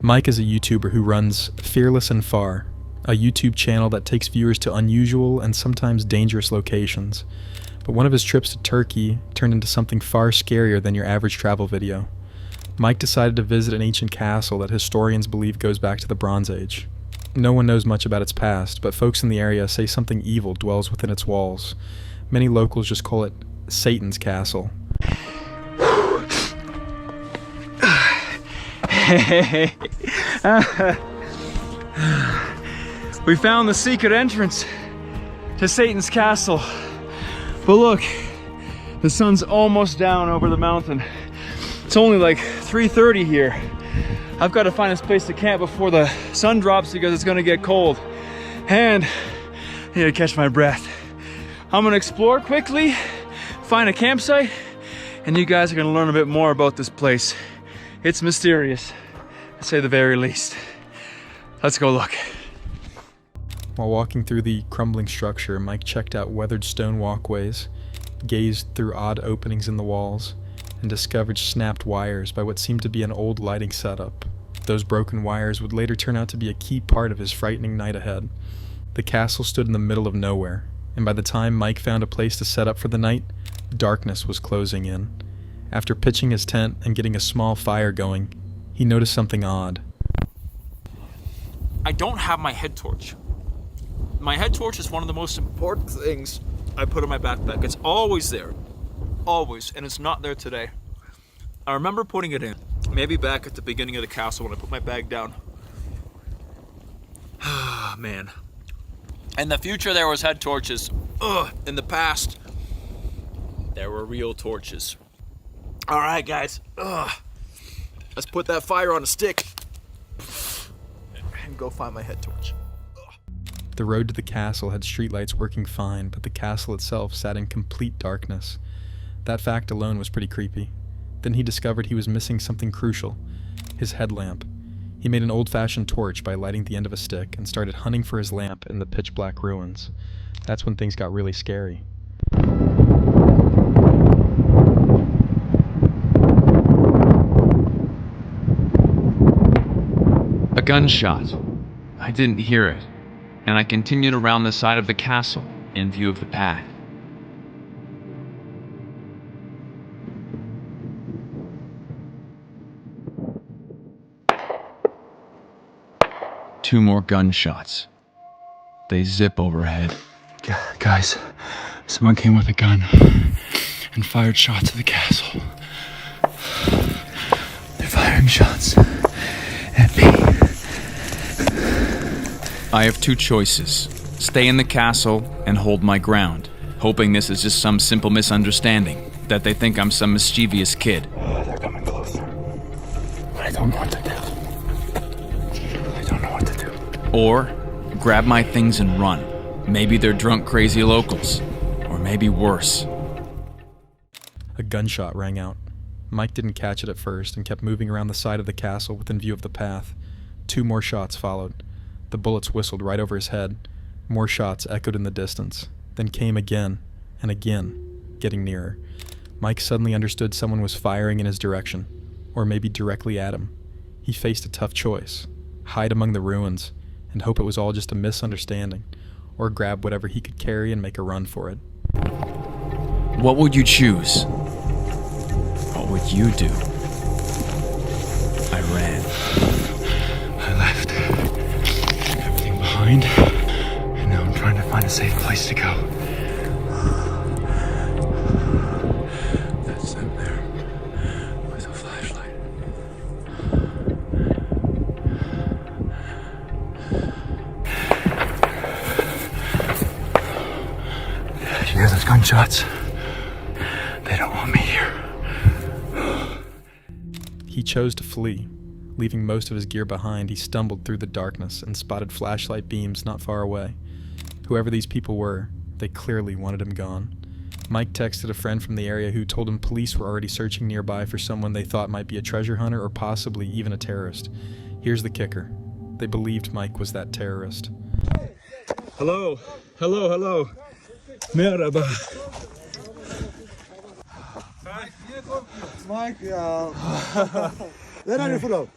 Mike is a YouTuber who runs Fearless and Far, a YouTube channel that takes viewers to unusual and sometimes dangerous locations. But one of his trips to Turkey turned into something far scarier than your average travel video. Mike decided to visit an ancient castle that historians believe goes back to the Bronze Age. No one knows much about its past, but folks in the area say something evil dwells within its walls. Many locals just call it Satan's Castle. We found the secret entrance to Satan's castle. But look, the sun's almost down over the mountain. It's only like 3:30 here. I've got to find a place to camp before the sun drops because it's gonna get cold. And I need to catch my breath. I'm gonna explore quickly, find a campsite, and you guys are gonna learn a bit more about this place. It's mysterious, to say the very least. Let's go look. While walking through the crumbling structure, Mike checked out weathered stone walkways, gazed through odd openings in the walls, and discovered snapped wires by what seemed to be an old lighting setup. Those broken wires would later turn out to be a key part of his frightening night ahead. The castle stood in the middle of nowhere, and by the time Mike found a place to set up for the night, darkness was closing in. After pitching his tent and getting a small fire going, he noticed something odd. I don't have my head torch. My head torch is one of the most important things I put in my backpack. It's always there. Always. And it's not there today. I remember putting it in. Maybe back at the beginning of the castle when I put my bag down. Ah, man. In the future there was head torches. Ugh. In the past, there were real torches. Alright guys. Ugh. Let's put that fire on a stick. And go find my head torch. The road to the castle had streetlights working fine, but the castle itself sat in complete darkness. That fact alone was pretty creepy. Then he discovered he was missing something crucial: his headlamp. He made an old-fashioned torch by lighting the end of a stick and started hunting for his lamp in the pitch-black ruins. That's when things got really scary. A gunshot. I didn't hear it, and I continued around the side of the castle in view of the path. Two more gunshots. They zip overhead. Guys, someone came with a gun and fired shots at the castle. They're firing shots at me. I have two choices. Stay in the castle and hold my ground, hoping this is just some simple misunderstanding, that they think I'm some mischievous kid. They're coming closer. I don't know what to do. I don't know what to do. Or grab my things and run. Maybe they're drunk, crazy locals. Or maybe worse. A gunshot rang out. Mike didn't catch it at first and kept moving around the side of the castle within view of the path. Two more shots followed. The bullets whistled right over his head. More shots echoed in the distance, then came again and again, getting nearer. Mike suddenly understood someone was firing in his direction, or maybe directly at him. He faced a tough choice: hide among the ruins and hope it was all just a misunderstanding, or grab whatever he could carry and make a run for it. What would you choose? What would you do? I ran. I left everything behind, and now I'm trying to find a safe place to go. That's them there with a flashlight. You hear those gunshots? They don't want me here. He chose to flee. Leaving most of his gear behind, he stumbled through the darkness and spotted flashlight beams not far away. Whoever these people were, they clearly wanted him gone. Mike texted a friend from the area who told him police were already searching nearby for someone they thought might be a treasure hunter or possibly even a terrorist. Here's the kicker: they believed Mike was that terrorist. Hello. Merhaba. Mike, where are you from?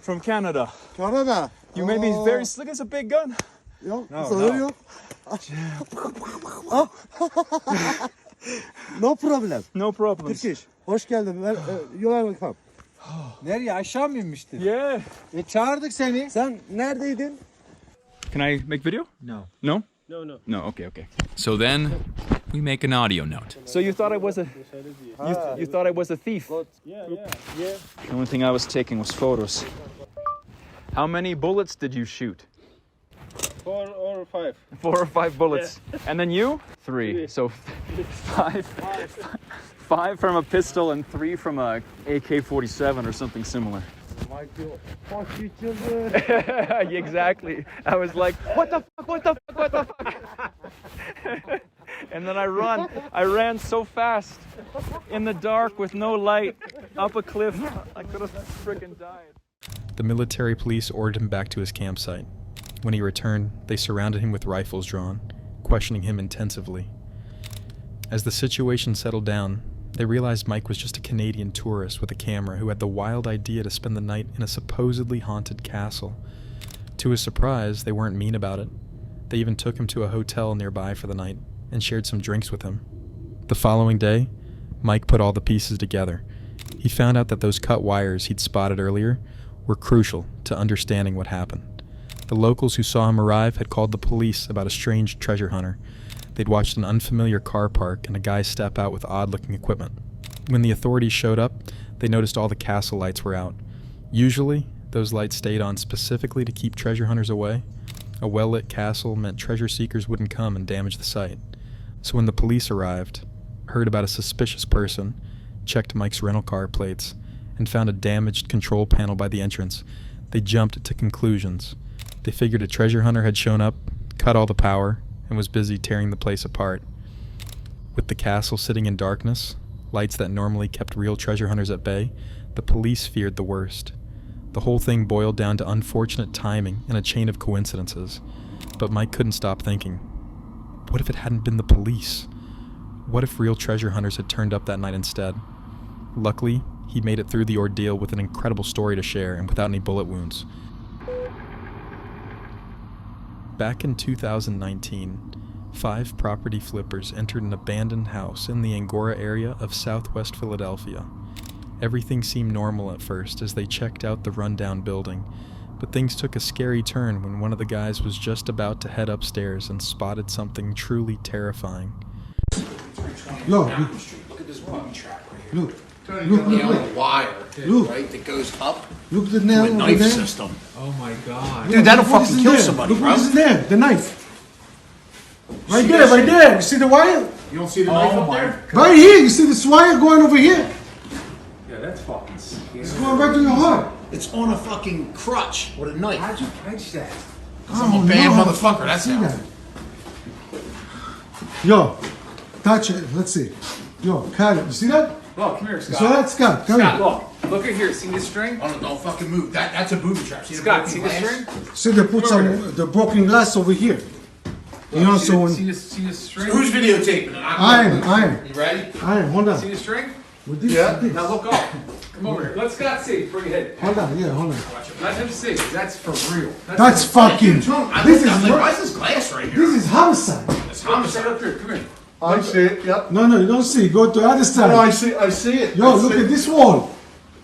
from Canada. Canada. You made me very slick. It's a big gun. Yok, No, sorun no. yok. No problem. No problems. Turkish. Hoş geldin. Yola bakalım. Nereye? Aşağı mı inmiştin? Yeah. Çağırdık seni. Sen neredeydin? Can I make video? No. No? No, okay. So then, we make an audio note. So you thought I was a you thought I was a thief? Yeah. The only thing I was taking was photos. How many bullets did you shoot? 4 or 5. 4 or 5 bullets. And then you? 3. So 5 from a pistol and 3 from a AK-47 or something similar. Michael. Fuck you children. Exactly. I was like, what the fuck? And then I ran so fast in the dark with no light up a cliff. I could have freaking died. The military police ordered him back to his campsite. When he returned, they surrounded him with rifles drawn, questioning him intensively. As the situation settled down, they realized Mike was just a Canadian tourist with a camera who had the wild idea to spend the night in a supposedly haunted castle. To his surprise, they weren't mean about it. They even took him to a hotel nearby for the night and shared some drinks with him. The following day, Mike put all the pieces together. He found out that those cut wires he'd spotted earlier were crucial to understanding what happened. The locals who saw him arrive had called the police about a strange treasure hunter. They'd watched an unfamiliar car park and a guy step out with odd-looking equipment. When the authorities showed up, they noticed all the castle lights were out. Usually, those lights stayed on specifically to keep treasure hunters away. A well-lit castle meant treasure seekers wouldn't come and damage the site. So when the police arrived, heard about a suspicious person, checked Mike's rental car plates, and found a damaged control panel by the entrance, they jumped to conclusions. They figured a treasure hunter had shown up, cut all the power, and was busy tearing the place apart. With the castle sitting in darkness, lights that normally kept real treasure hunters at bay, the police feared the worst. The whole thing boiled down to unfortunate timing and a chain of coincidences. But Mike couldn't stop thinking, what if it hadn't been the police? What if real treasure hunters had turned up that night instead? Luckily, he made it through the ordeal with an incredible story to share and without any bullet wounds. Back in 2019, 5 property flippers entered an abandoned house in the Angora area of southwest Philadelphia. Everything seemed normal at first as they checked out the rundown building, but things took a scary turn when one of the guys was just about to head upstairs and spotted something truly terrifying. Yo, Look at this fucking track right here. look. Look, the wire, Look. right, that goes up Look at the to nail a over knife there. system. Oh my god. Dude, that'll Look what is fucking in kill there. somebody, Look bro. what is in there, the knife. Right See there, this? right there. You see the wire? You don't see the knife up there? Right here, you see this wire going over here? Yeah, that's fucking scary. It's going right to your heart. It's on a fucking crutch with a knife. How'd you catch that? I'm a bad motherfucker, that's see how. that. Yo, touch it. Let's see. Yo, cut it. You see that? Look, come here, You Scott. saw that, Scott? Come Scott, here. look at here. See this string? Oh, no, don't fucking move. That's a booby trap. See the Scott, broken see this glass? string? See, they put some the broken glass over here. You know, so See when this string? So who's videotaping it? I am. You ready? Hold on. See the string? With this, Yeah. with this. Now look up. Come over here. Let Scott see. Bring it in. Hold on, yeah, hold on. Let him see. That's for real. That's fucking. I This looked, I was like, is why is this glass right here? this is homicide. It's Stand homicide. up here. Come here. I see it, yep. No, you don't see. Go to the other side. No, I see it. Yo, I look see at it. this wall.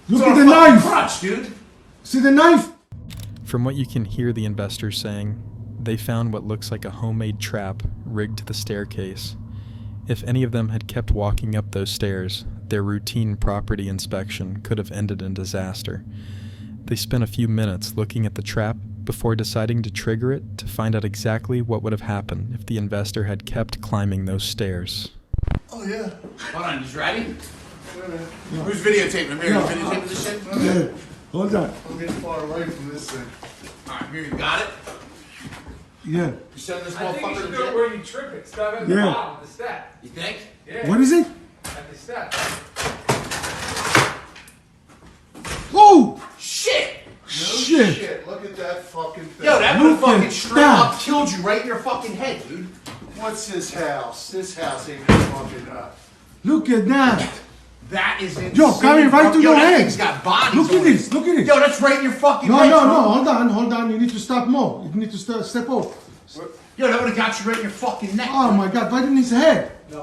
Look It's at on the a fucking knife. crutch, dude. See the knife? From what you can hear the investors saying, they found what looks like a homemade trap rigged to the staircase. If any of them had kept walking up those stairs, their routine property inspection could have ended in disaster. They spent a few minutes looking at the trap before deciding to trigger it to find out exactly what would have happened if the investor had kept climbing those stairs. Oh, yeah. Hold on, you ready? Who's videotaping? Mary, you videotaping this shit? Yeah. Hold on. I'm getting far away from this thing. Alright, Mary, you got it? Yeah. You sending this I think you motherfucker should to go jail? where you trip it. Stop at the Yeah. bottom of the step. You think? Yeah. What is it? At the step. Oh! Shit! Shit. Shit, look at that fucking thing. Yo, that would have Look at fucking straight that. up killed you right in your fucking head, dude. What's this house? This house ain't gonna fucking up. Look at that. That is insane. Yo, coming right to Yo, your that head. thing's got bodies. Look at on this. it. Look at this. Yo, that's right in your fucking No, head. no, bro. no. Hold on. You need to stop more. You need to step off. Yo, that would have got you right in your fucking neck. Oh my God! Right in his head. Yo,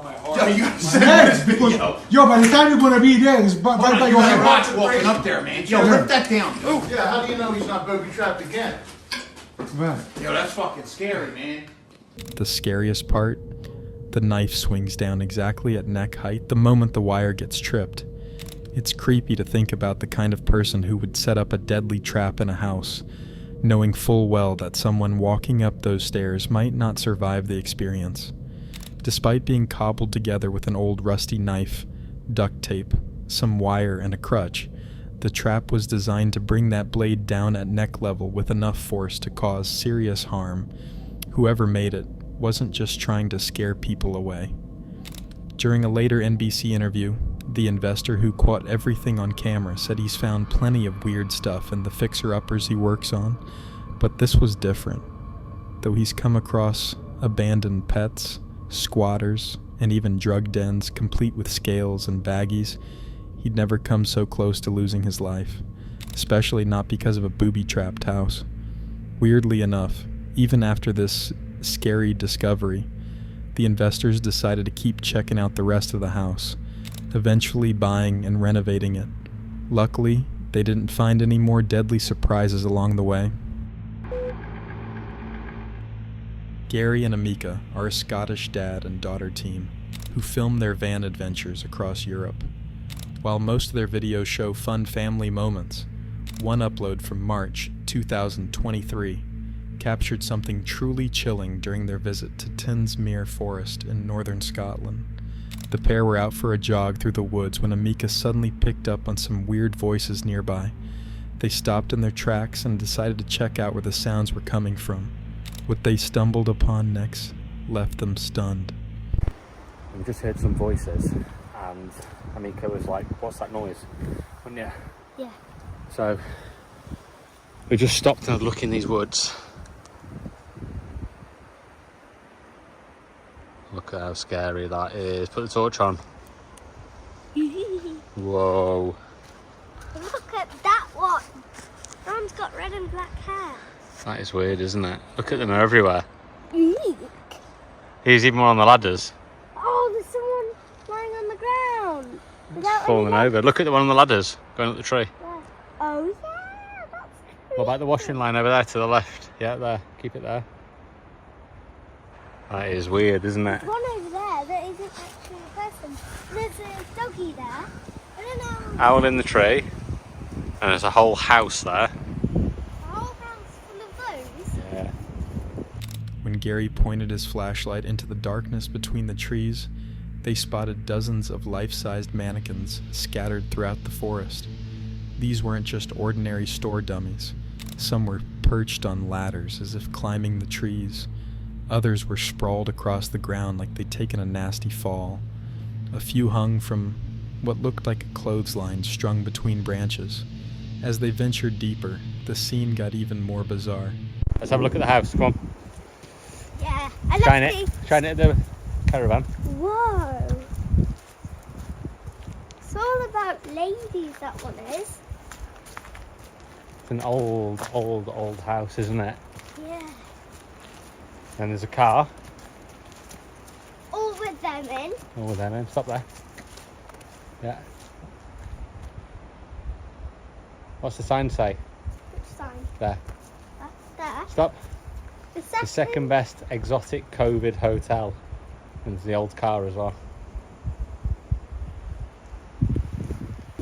you gotta send Head. this video. Yo, by the time you're gonna be there, it's right by You your gotta head. watch walking up there, man. Yo, rip that down. Yeah, how do you know he's not booby trapped again? Right. Yo, that's fucking scary, man. The scariest part, the knife swings down exactly at neck height the moment the wire gets tripped. It's creepy to think about the kind of person who would set up a deadly trap in a house, knowing full well that someone walking up those stairs might not survive the experience. Despite being cobbled together with an old rusty knife, duct tape, some wire, and a crutch, the trap was designed to bring that blade down at neck level with enough force to cause serious harm. Whoever made it wasn't just trying to scare people away. During a later NBC interview, the investor who caught everything on camera said he's found plenty of weird stuff in the fixer-uppers he works on, but this was different. Though he's come across abandoned pets, squatters, and even drug dens complete with scales and baggies, he'd never come so close to losing his life, especially not because of a booby-trapped house. Weirdly enough, even after this scary discovery, the investors decided to keep checking out the rest of the house, eventually buying and renovating it. Luckily, they didn't find any more deadly surprises along the way. Gary and Amika are a Scottish dad and daughter team who film their van adventures across Europe. While most of their videos show fun family moments, one upload from March 2023 captured something truly chilling during their visit to Tinsmere Forest in northern Scotland. The pair were out for a jog through the woods when Amika suddenly picked up on some weird voices nearby. They stopped in their tracks and decided to check out where the sounds were coming from. What they stumbled upon next left them stunned. We just heard some voices and Amika was like, "What's that noise?" Wasn't you? Yeah. So we just stopped and had a look in these woods. Look at how scary that is. Put the torch on. Whoa. Look at that one. That one's got red and black hair. That is weird, isn't it? Look at them, they're everywhere. Eek. Here's even one on the ladders. Oh, there's someone lying on the ground. Without Falling any over. Look at the one on the ladders going up the tree. Where? Oh, yeah, that's creepy. What about the washing line over there to the left? Yeah, there. Keep it there. That is weird, isn't it? There's one over there that isn't actually a person. There's a doggy there. I don't know. Owl in the tree. And there's a whole house there. A whole house full of those. Yeah. When Gary pointed his flashlight into the darkness between the trees, they spotted dozens of life-sized mannequins scattered throughout the forest. These weren't just ordinary store dummies. Some were perched on ladders as if climbing the trees. Others were sprawled across the ground like they'd taken a nasty fall. A few hung from what looked like a clothesline strung between branches. As they ventured deeper, the scene got even more bizarre. Let's have a look at the house, come on. Yeah, I Trying love it. Trying it at the caravan. Whoa. It's all about ladies, that one is. It's an old house, isn't it? Yeah. And there's a car. All with them in. Oh, then stop there. Yeah. What's the sign say? Which sign? There. That's there. Stop. The The second best exotic COVID hotel. And there's the old car as well.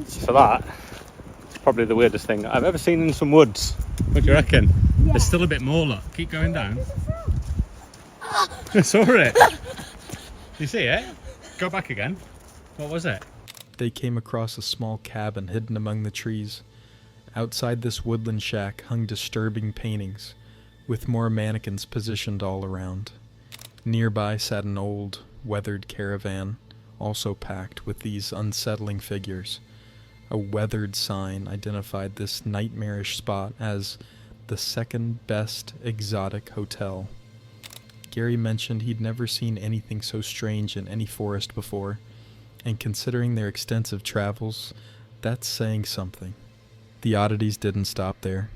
So that is probably the weirdest thing I've ever seen in some woods. What do you reckon? Yeah. There's still a bit more, look. Keep going down. I saw it. You see it? Go back again. What was it? They came across a small cabin hidden among the trees. Outside this woodland shack hung disturbing paintings, with more mannequins positioned all around. Nearby sat an old, weathered caravan, also packed with these unsettling figures. A weathered sign identified this nightmarish spot as the second best exotic hotel. Gary mentioned he'd never seen anything so strange in any forest before, And considering their extensive travels, that's saying something. The oddities didn't stop there.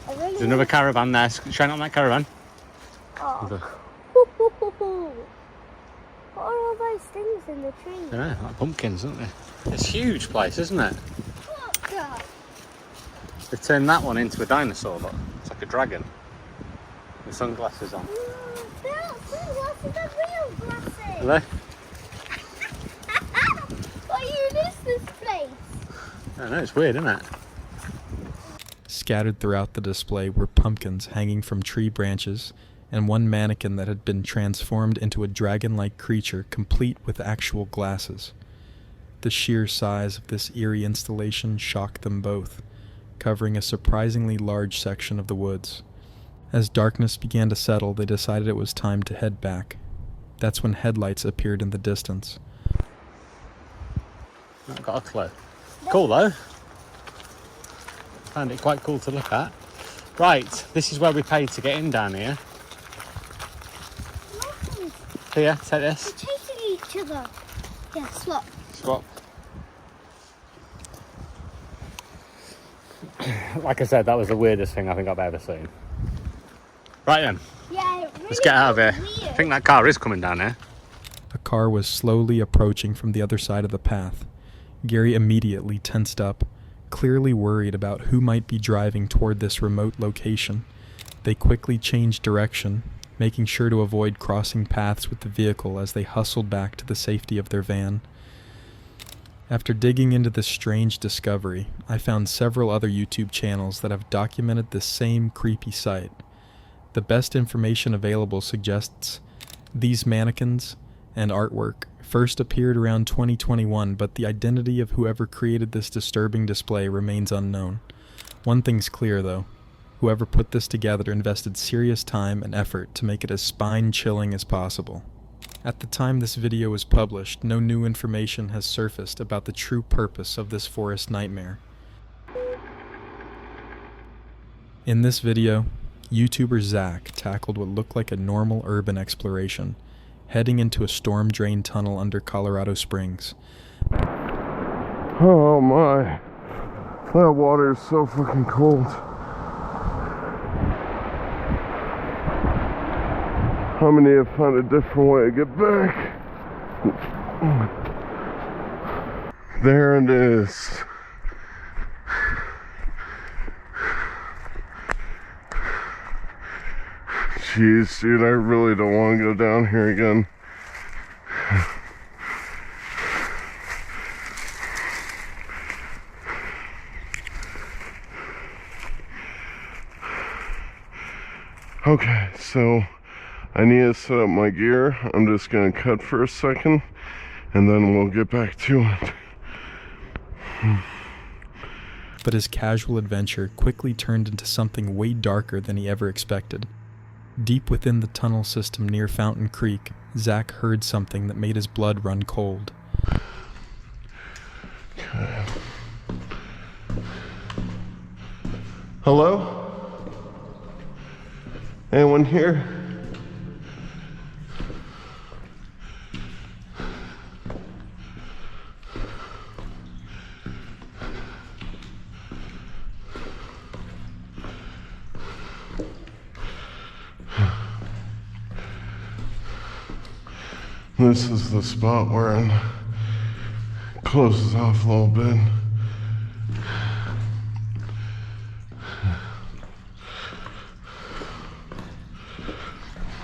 There's another caravan there. Shine on that caravan. Oh. What are all those things in the tree? I don't know, like pumpkins, aren't they? It's a huge place, isn't it? Look, God. They've turned that one into a dinosaur, look. It's like a dragon. With sunglasses on. They're not sunglasses, they're real glasses. Are they? What even is this place? I don't know, it's weird, isn't it? Scattered throughout the display were pumpkins hanging from tree branches, and one mannequin that had been transformed into a dragon-like creature complete with actual glasses. The sheer size of this eerie installation shocked them both, covering a surprisingly large section of the woods. As darkness began to settle, they decided it was time to head back. That's when headlights appeared in the distance. Not got a clue. Cool though. Found it quite cool to look at. Right, this is where we paid to get in down here. Here, take this. They're chasing each other. Yeah, swap. Swap. Like I said, that was the weirdest thing I think I've ever seen. Right then, Yeah, it really let's get out of here. weird. I think that car is coming down here. A car was slowly approaching from the other side of the path. Gary immediately tensed up, clearly worried about who might be driving toward this remote location. They quickly changed direction, making sure to avoid crossing paths with the vehicle as they hustled back to the safety of their van. After digging into this strange discovery, I found several other YouTube channels that have documented this same creepy sight. The best information available suggests these mannequins and artwork first appeared around 2021, but the identity of whoever created this disturbing display remains unknown. One thing's clear, though. Whoever put this together invested serious time and effort to make it as spine-chilling as possible. At the time this video was published, no new information has surfaced about the true purpose of this forest nightmare. In this video, YouTuber Zach tackled what looked like a normal urban exploration, heading into a storm-drained tunnel under Colorado Springs. Oh my, that water is so fucking cold. How many have found a different way to get back? There it is. Jeez, dude, I really don't want to go down here again. Okay, so I need to set up my gear. I'm just gonna cut for a second and then we'll get back to it. But his casual adventure quickly turned into something way darker than he ever expected. Deep within the tunnel system near Fountain Creek, Zach heard something that made his blood run cold. Okay. Hello? Anyone here? This is the spot where it closes off a little bit.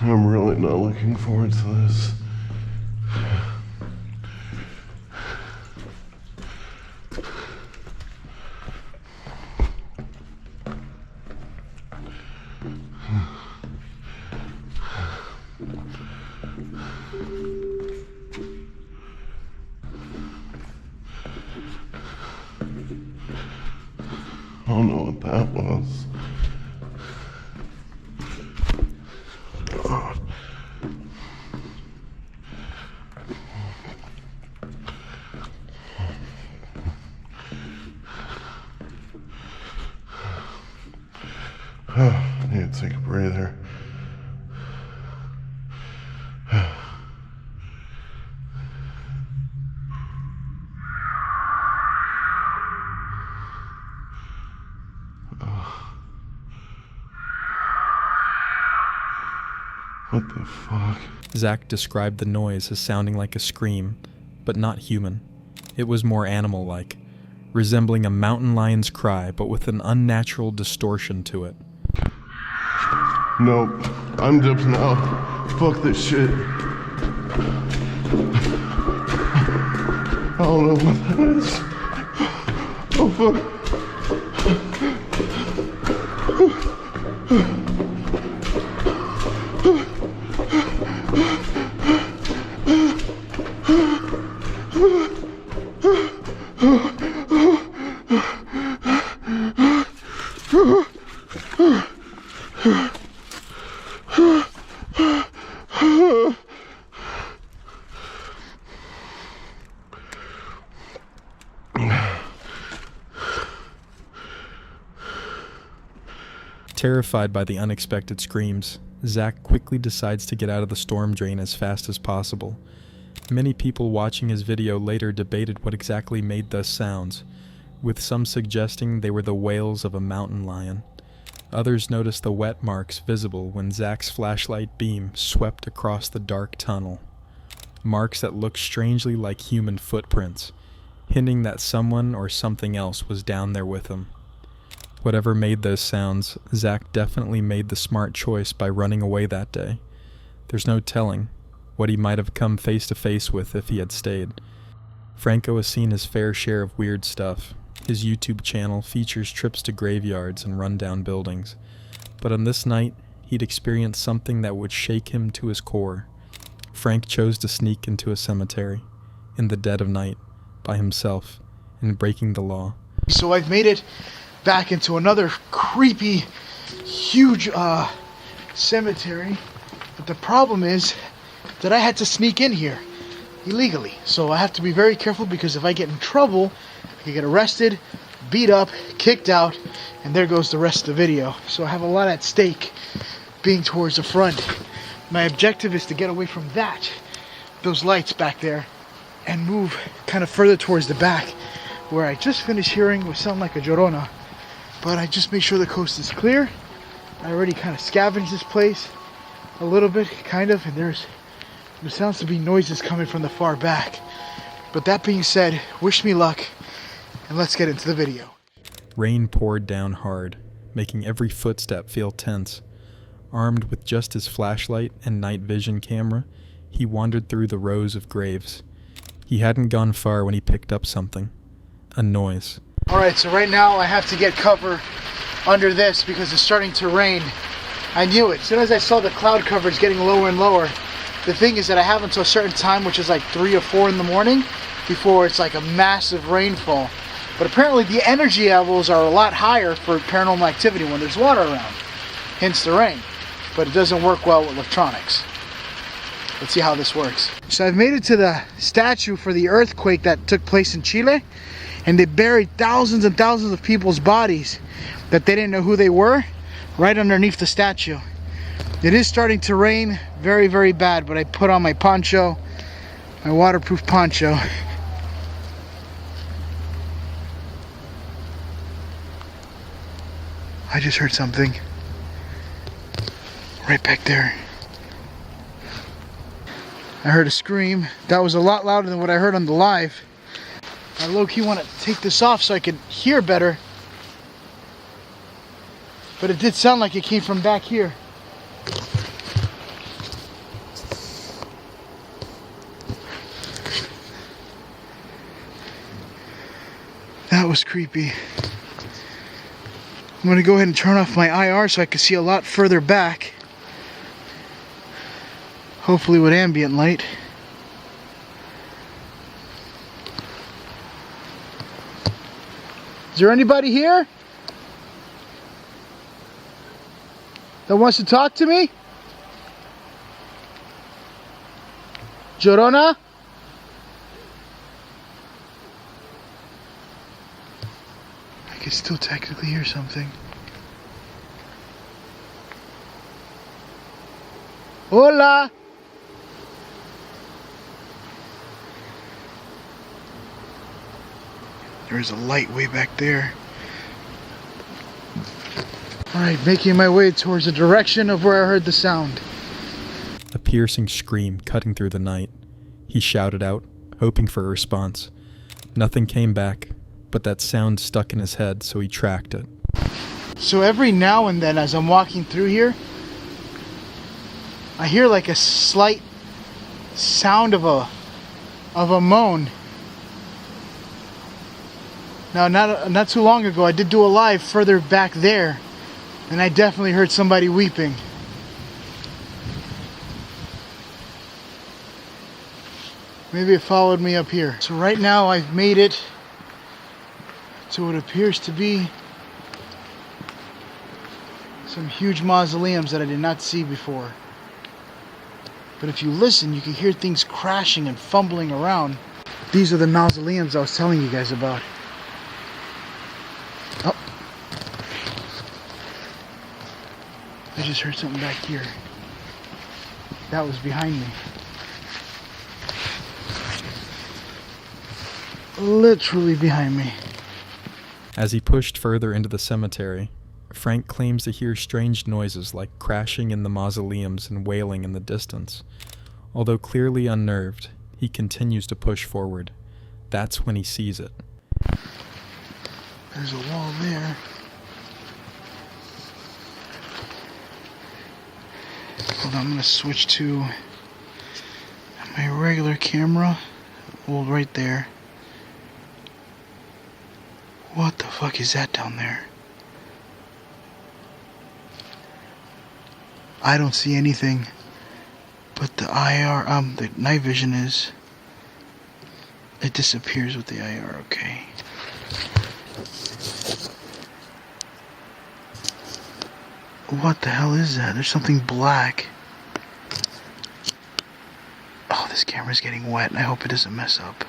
I'm really not looking forward to this. I don't know what that was. I need to take a breather. What the fuck? Zach described the noise as sounding like a scream, but not human. It was more animal-like, resembling a mountain lion's cry, but with an unnatural distortion to it. Nope. I'm dipping out. Fuck this shit. I don't know what that is. Oh fuck. Terrified by the unexpected screams, Zach quickly decides to get out of the storm drain as fast as possible. Many people watching his video later debated what exactly made those sounds, with some suggesting they were the wails of a mountain lion. Others noticed the wet marks visible when Zach's flashlight beam swept across the dark tunnel. Marks that looked strangely like human footprints, hinting that someone or something else was down there with him. Whatever made those sounds, Zach definitely made the smart choice by running away that day. There's no telling what he might have come face to face with if he had stayed. Franco has seen his fair share of weird stuff. His YouTube channel features trips to graveyards and rundown buildings. But on this night, he'd experienced something that would shake him to his core. Frank chose to sneak into a cemetery, in the dead of night, by himself, and breaking the law. So I've made it back into another creepy, huge cemetery. But the problem is that I had to sneak in here illegally. So I have to be very careful, because if I get in trouble, I could get arrested, beat up, kicked out, and there goes the rest of the video. So I have a lot at stake being towards the front. My objective is to get away from those lights back there, and move kind of further towards the back, where I just finished hearing what sounded like a Llorona. But I just made sure the coast is clear. I already kind of scavenged this place a little bit, kind of, and there sounds to be noises coming from the far back. But that being said, wish me luck, and let's get into the video. Rain poured down hard, making every footstep feel tense. Armed with just his flashlight and night vision camera, he wandered through the rows of graves. He hadn't gone far when he picked up something. A noise. Alright, so right now I have to get cover under this because it's starting to rain. I knew it. As soon as I saw the cloud coverage getting lower and lower, the thing is that I have until a certain time, which is like 3 or 4 in the morning, before it's like a massive rainfall. But apparently the energy levels are a lot higher for paranormal activity when there's water around, hence the rain. But it doesn't work well with electronics. Let's see how this works. So I've made it to the statue for the earthquake that took place in Chile, and they buried thousands and thousands of people's bodies that they didn't know who they were right underneath the statue. It is starting to rain very, very bad, but I put on my poncho, my waterproof poncho. I just heard something right back there. I heard a scream. That was a lot louder than what I heard on the live. I low-key want to take this off so I can hear better. But it did sound like it came from back here. That was creepy. I'm going to go ahead and turn off my IR so I can see a lot further back. Hopefully with ambient light. Is there anybody here that wants to talk to me? Llorona? I can still technically hear something. Hola! There's a light way back there. Alright, making my way towards the direction of where I heard the sound. piercing scream cutting through the night. He shouted out, hoping for a response. Nothing came back, but that sound stuck in his head, so he tracked it. So every now and then as I'm walking through here, I hear like a slight sound of a moan. Now, not too long ago, I did do a live further back there, and I definitely heard somebody weeping. Maybe it followed me up here. So right now I've made it to what appears to be some huge mausoleums that I did not see before. But if you listen, you can hear things crashing and fumbling around. These are the mausoleums I was telling you guys about. Oh. I just heard something back here. That was behind me. Literally behind me. As he pushed further into the cemetery, Frank claims to hear strange noises like crashing in the mausoleums and wailing in the distance. Although clearly unnerved, he continues to push forward. That's when he sees it. There's a wall there. Hold on, I'm gonna switch to my regular camera. Hold right there. What the fuck is that down there? I don't see anything, but the the night vision is, it disappears with the IR, okay. What the hell is that? There's something black. Oh, this camera's getting wet, and I hope it doesn't mess up.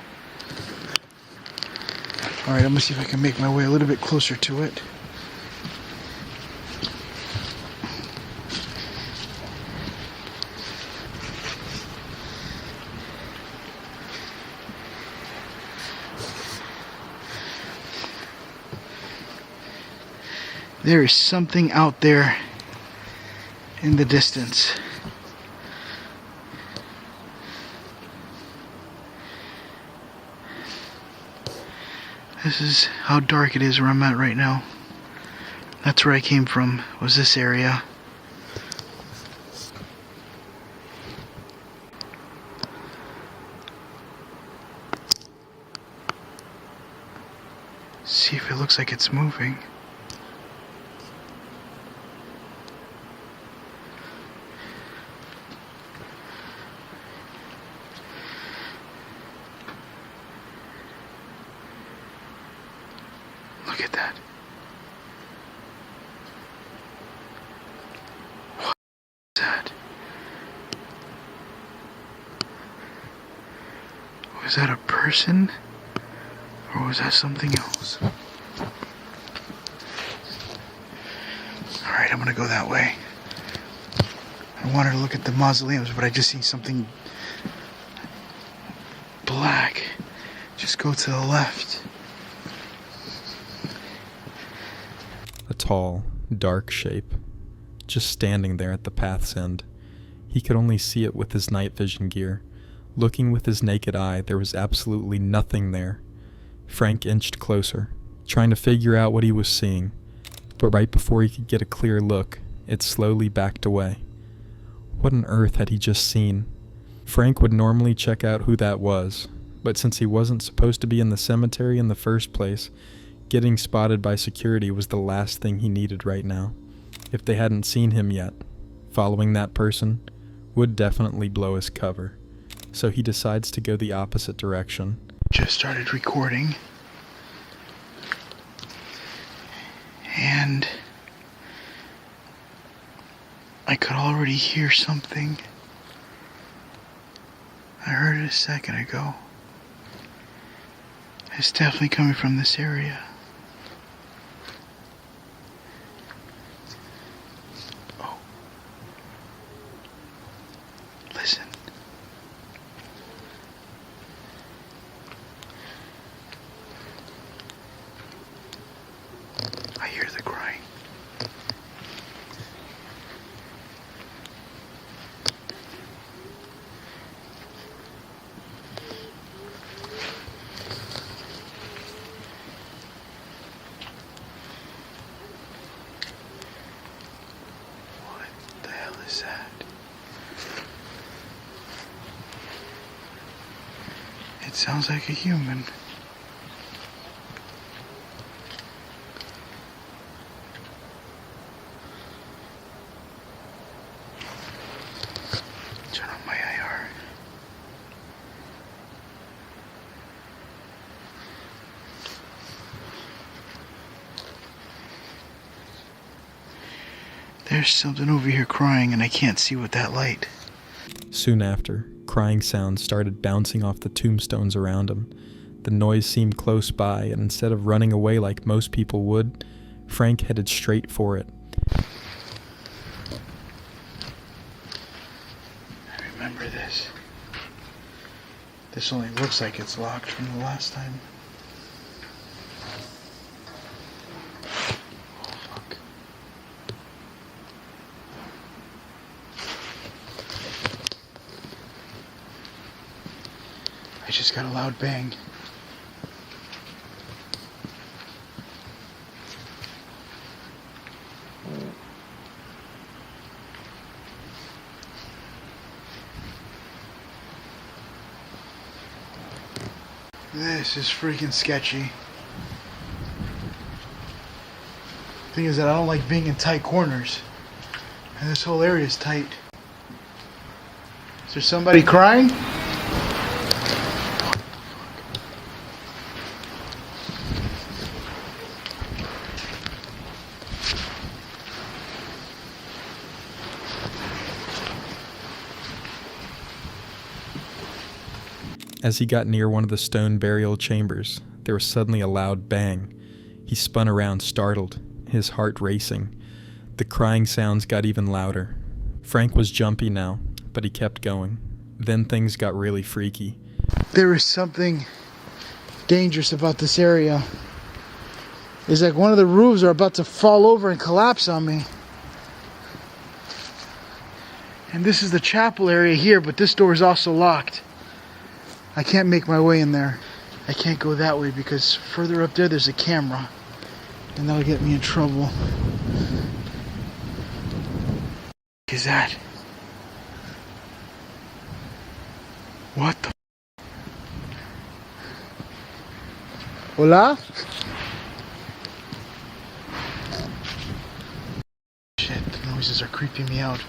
Alright, I'm gonna see if I can make my way a little bit closer to it. There is something out there in the distance. This is how dark it is where I'm at right now. That's where I came from, was this area. See if it looks like it's moving. Look at that. What is that? Was that a person? Or was that something else? Alright, I'm gonna go that way. I wanted to look at the mausoleums, but I just see something black. Just go to the left. A tall, dark shape, just standing there at the path's end. He could only see it with his night vision gear. Looking with his naked eye, there was absolutely nothing there. Frank inched closer, trying to figure out what he was seeing, but right before he could get a clear look, it slowly backed away. What on earth had he just seen? Frank would normally check out who that was, but since he wasn't supposed to be in the cemetery in the first place, getting spotted by security was the last thing he needed right now. If they hadn't seen him yet, following that person would definitely blow his cover. So he decides to go the opposite direction. Just started recording. And I could already hear something. I heard it a second ago. It's definitely coming from this area. Oh. Listen. I hear the crying. sounds like a human. Turn on my IR. There's something over here crying and I can't see with that light. Soon after, crying sounds started bouncing off the tombstones around him. The noise seemed close by, and instead of running away like most people would, Frank headed straight for it. I remember this. This only looks like it's locked from the last time. Oh, fuck. I just got a loud bang. This is freaking sketchy. Thing is that I don't like being in tight corners. And this whole area is tight. Is there somebody crying? As he got near one of the stone burial chambers, there was suddenly a loud bang. He spun around, startled, his heart racing. The crying sounds got even louder. Frank was jumpy now, but he kept going. Then things got really freaky. There is something dangerous about this area. It's like one of the roofs are about to fall over and collapse on me. And this is the chapel area here, but this door is also locked. I can't make my way in there. I can't go that way because further up there there's a camera. And that'll get me in trouble. What is that? What the Hola? Shit, the noises are creeping me out.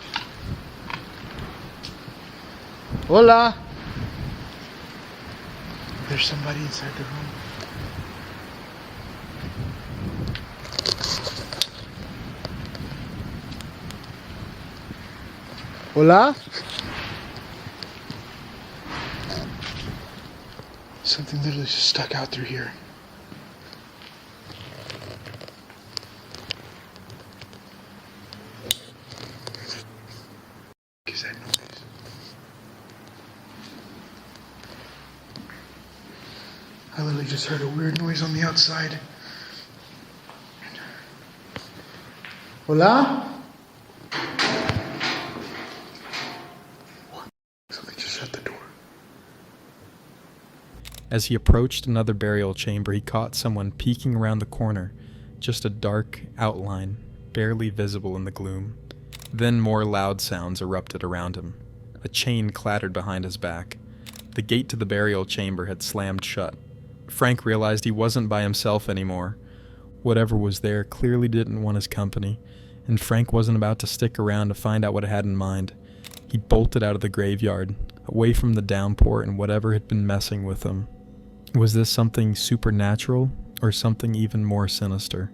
Hola? There's somebody inside the room. Hola? Something literally just stuck out through here. What is that noise? I literally just heard a weird noise on the outside. Hola? What? Somebody just shut the door. As he approached another burial chamber, he caught someone peeking around the corner, just a dark outline, barely visible in the gloom. Then more loud sounds erupted around him. A chain clattered behind his back. The gate to the burial chamber had slammed shut. Frank realized he wasn't by himself anymore. Whatever was there clearly didn't want his company, and Frank wasn't about to stick around to find out what it had in mind. He bolted out of the graveyard, away from the downpour and whatever had been messing with him. Was this something supernatural, or something even more sinister?